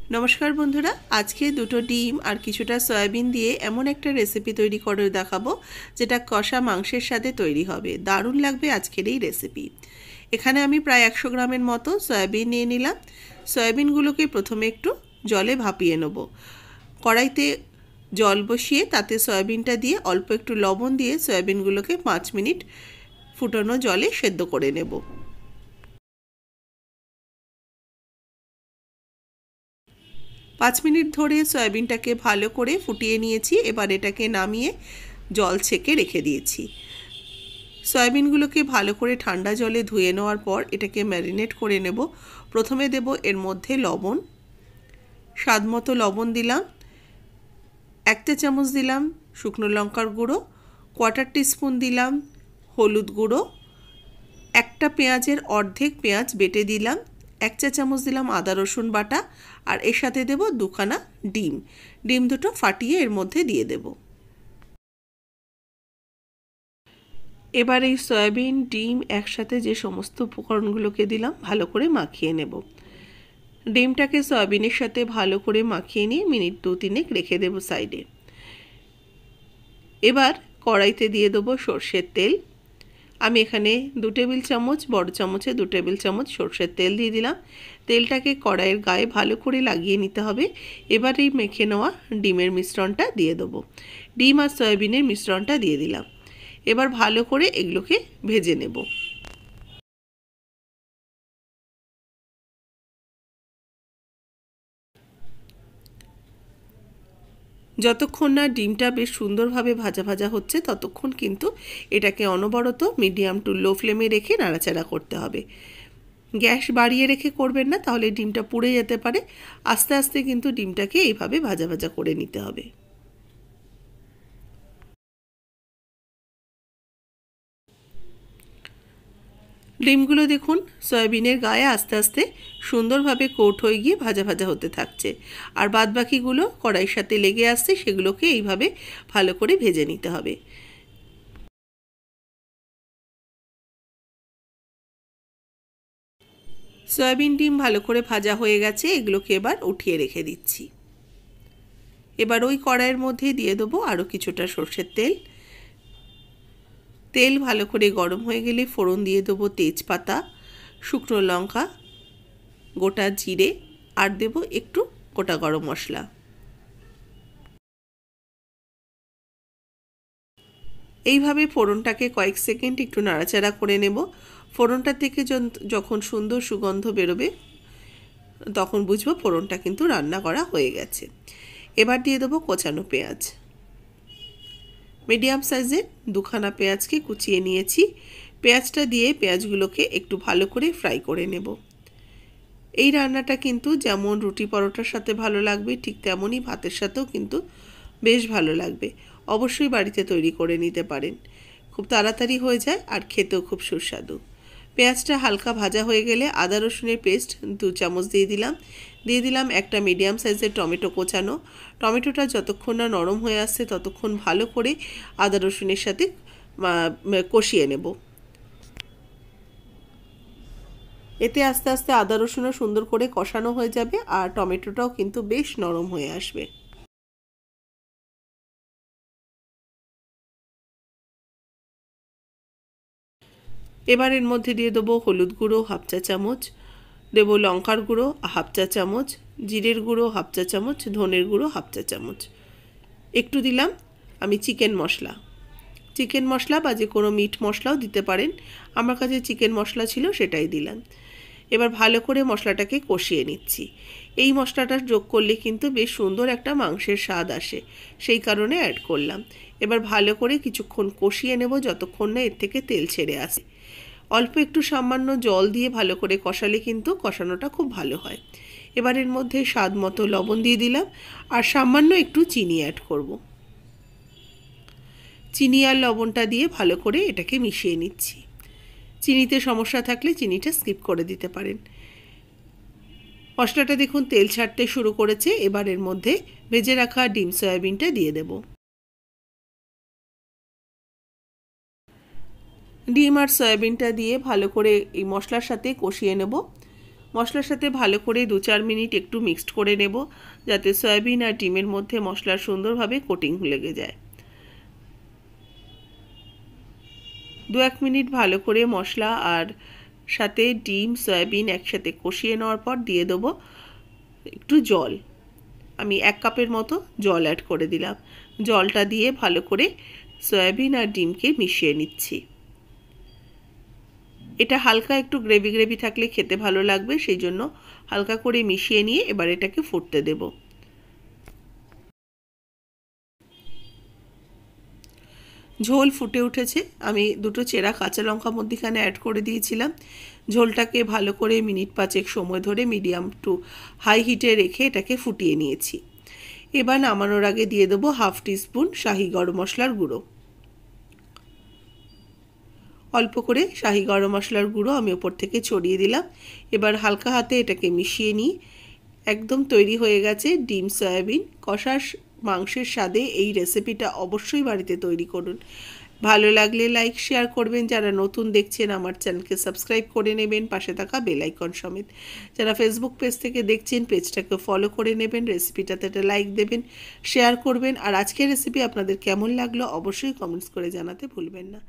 नमस्कार बंधुरा आज के दुटो डिम और किछुटा सयाबिन दिए एमन एक रेसिपि तैरी करे देखाबो जेटा कषा मांसेर साथे तैरी होबे। दारुण लागबे आजकेर এই रेसिपि। एखाने आमी प्राय 100 ग्रामेर मतो सयाबिन निये निलाम। सयाबिनगुलोके प्रथमे एकटु जले भापिये नेब। कड़ाइते जल बसिए ताते सयाबिनटा दिए अल्प एकटु लवण दिए सयाबिनगुलोके 5 मिनिट फुटानो जले सेদ্ধ करे नेब। 5 मिनिट धरे सयाबिनटाके भालो करे फुटिए निएछि। एबार एटाके नामिए जल छेके रेखे दिएछि। सयाबिनगुलोके भालो करे ठांडा जले धुए नेওয়ার पर एटाके मैरिनेट करे नेब। प्रथमे देब एर मধ্যে लवण, स्वादमतो लवण दिलाम, 1 चा चामच दिलाम शुकनो लंकार गुड़ो, क्वार्टार टीस्पून दिलाम हलुद गुड़ो, একটা পেঁয়াজের অর্ধেক পেঁয়াজ বেটে দিলাম, 1 चा চামচ দিলাম আদা রসুন বাটা আর এর সাথে দেব দুখানা ডিম। ডিম দুটো ফাটিয়ে এর মধ্যে দিয়ে দেব। এবার এই সয়াবিন ডিম একসাথে যে সমস্ত উপকরণগুলোকে দিলাম ভালো করে মাখিয়ে নেব। ডিমটাকে সয়াবিনের সাথে ভালো করে মাখিয়ে নিয়ে মিনিট 2-3 রেখে দেব সাইডে। এবার কড়াইতে দিয়ে দেব সরষের তেল। আমি এখানে 2 টেবিল চামচ বড় চামচে 2 টেবিল চামচ সরষের তেল দিয়ে দিলাম। তেলটাকে কড়াইয়ের গায়ে ভালো করে লাগিয়ে নিতে হবে। এবার এই মেখে নেওয়া ডিমের মিশ্রণটা দিয়ে দেব। ডিম আর সয়াবিনের মিশ্রণটা দিয়ে দিলাম। এবার ভালো করে এগুলোকে ভেজে নেব। যতক্ষণ না ডিমটা বেশ সুন্দরভাবে ভাজা ভাজা হচ্ছে ততক্ষণ কিন্তু এটাকে অনবরত মিডিয়াম টু লো ফ্লেমে রেখে নাড়াচাড়া করতে হবে। গ্যাস বাড়িয়ে রেখে করবেন না, তাহলে ডিমটা পুড়ে যেতে পারে। আস্তে আস্তে কিন্তু ডিমটাকে এইভাবে ভাজা ভাজা করে নিতে হবে। ডিমগুলো দেখুন সয়াবিনের গায়ে আস্তে আস্তে সুন্দরভাবে কোট হয়ে গিয়ে ভাজা ভাজা হতে থাকছে, আর বাদবাকিগুলো কড়াইয়ের সাথে লেগে আসছে, সেগুলোকে এইভাবে ভালো করে ভেজে নিতে হবে। সয়াবিন ডিম ভালো করে ভাজা হয়ে গেছে, এগুলোকে এবার উঠিয়ে রেখে দিচ্ছি। এবার ওই কড়াইয়ের মধ্যে দিয়ে দেবো আরও কিছুটা সরষের তেল। তেল ভালো করে গরম হয়ে গেলে ফোড়ন দিয়ে দেবো তেজপাতা, শুকনো লঙ্কা, গোটা জিরে আর দেবো একটু গোটা গরম মশলা। এইভাবে ফোড়নটাকে কয়েক সেকেন্ড একটু নাড়াচাড়া করে নেব। ফোড়নটা থেকে যখন সুন্দর সুগন্ধ বেরোবে তখন বুঝবো ফোড়নটা কিন্তু রান্না করা হয়ে গেছে। এবার দিয়ে দেবো কোচানো পেঁয়াজ। মিডিয়াম সাইজের দুখানা পেঁয়াজকে কুচিয়ে নিয়েছি। পেঁয়াজটা দিয়ে পেঁয়াজগুলোকে একটু ভালো করে ফ্রাই করে নেব। এই রান্নাটা কিন্তু যেমন রুটি পরোটার সাথে ভালো লাগবে ঠিক তেমনই ভাতের সাথেও কিন্তু বেশ ভালো লাগবে। অবশ্যই বাড়িতে তৈরি করে নিতে পারেন, খুব তাড়াতাড়ি হয়ে যায় আর খেতেও খুব সুস্বাদু। পেঁয়াজটা হালকা ভাজা হয়ে গেলে আদা রসুনের পেস্ট 2 চামচ দিয়ে দিলাম একটা মিডিয়াম সাইজের টমেটো কোচানো। টমেটোটা যতক্ষণ না নরম হয়ে আসছে ততক্ষণ ভালো করে আদা রসুনের সাথে কষিয়ে নেব। এতে আস্তে আস্তে আদা রসুনও সুন্দর করে কষানো হয়ে যাবে আর টমেটোটাও কিন্তু বেশ নরম হয়ে আসবে। এবার এর মধ্যে দিয়ে দেবো হলুদ গুঁড়ো 1/2 চা চামচ, দেব লঙ্কার গুঁড়ো 1/2 চা চামচ, জিরের গুঁড়ো 1/2 চা চামচ, ধনের গুঁড়ো 1/2 চা চামচ, একটু দিলাম আমি চিকেন মশলা বা যে কোনো মিট মশলাও দিতে পারেন। আমার কাছে চিকেন মশলা ছিল সেটাই দিলাম। এবার ভালো করে মশলাটাকে কষিয়ে নিচ্ছি। এই মশলাটা যোগ করলে কিন্তু বেশ সুন্দর একটা মাংসের স্বাদ আসে, সেই কারণে অ্যাড করলাম। এবার ভালো করে কিছুক্ষণ কষিয়ে নেব যতক্ষণ না এর থেকে তেল ছেড়ে আসে। অল্প একটু সামান্য জল দিয়ে ভালো করে কষালে কিন্তু কষানোটা খুব ভালো হয়। এবার এর মধ্যে স্বাদ মতো লবণ দিয়ে দিলাম আর সামান্য একটু চিনি অ্যাড করব। চিনি আর লবণটা দিয়ে ভালো করে এটাকে মিশিয়ে নিচ্ছি। চিনিতে সমস্যা থাকলে চিনিটা স্কিপ করে দিতে পারেন। মশলাটা দেখুন তেল ছাড়তে শুরু করেছে। এবার এর মধ্যে ভেজে রাখা ডিম সয়াবিনটা দিয়ে দেব। ডিম আর সয়াবিনটা দিয়ে ভালো করে এই মশলার সাথে কষিয়ে নেব। মশলার সাথে ভালো করে 2-4 মিনিট একটু মিক্সড করে নেব, যাতে সয়াবিন আর ডিমের মধ্যে মশলার সুন্দরভাবে কোটিং লেগে যায়। 2-1 মিনিট ভালো করে মশলা আর সাথে ডিম সয়াবিন একসাথে কষিয়ে নেওয়ার পর দিয়ে দেবো একটু জল। আমি 1 কাপের মতো জল অ্যাড করে দিলাম। জলটা দিয়ে ভালো করে সয়াবিন আর ডিমকে মিশিয়ে নিচ্ছি। এটা হালকা একটু গ্রেভি গ্রেভি থাকলে খেতে ভালো লাগবে, সেই জন্য হালকা করে মিশিয়ে নিয়ে এবার এটাকে ফুটতে দেব। ঝোল ফুটে উঠেছে। আমি 2টো চেরা কাঁচা লঙ্কা মধ্যিখানে অ্যাড করে দিয়েছিলাম। ঝোলটাকে ভালো করে মিনিট 5 সময় ধরে মিডিয়াম টু হাই হিটে রেখে এটাকে ফুটিয়ে নিয়েছি। এবার নামানোর আগে দিয়ে দেবো 1/2 টিস্পুন শাহি গরম মশলার গুঁড়ো। অল্প করে শাহি গরম মশলার গুঁড়ো আমি ওপর থেকে ছড়িয়ে দিলাম। এবার হালকা হাতে এটাকে মিশিয়ে নিই। একদম তৈরি হয়ে গেছে ডিম সয়াবিন কষা মাংসের স্বাদে এই রেসিপিটা অবশ্যই বাড়িতে তৈরি করুন। ভালো লাগলে লাইক শেয়ার করবেন, যারা নতুন দেখছেন আমার চ্যানেলকে সাবস্ক্রাইব করে নেবেন পাশে থাকা বেল আইকন সমেত। যারা ফেসবুক পেজ থেকে দেখছেন পেজটাকে ফলো করে নেবেন, রেসিপিটাতে একটা লাইক দেবেন, শেয়ার করবেন। আর আজকের রেসিপি আপনাদের কেমন লাগলো অবশ্যই কমেন্টস করে জানাতে ভুলবেন না।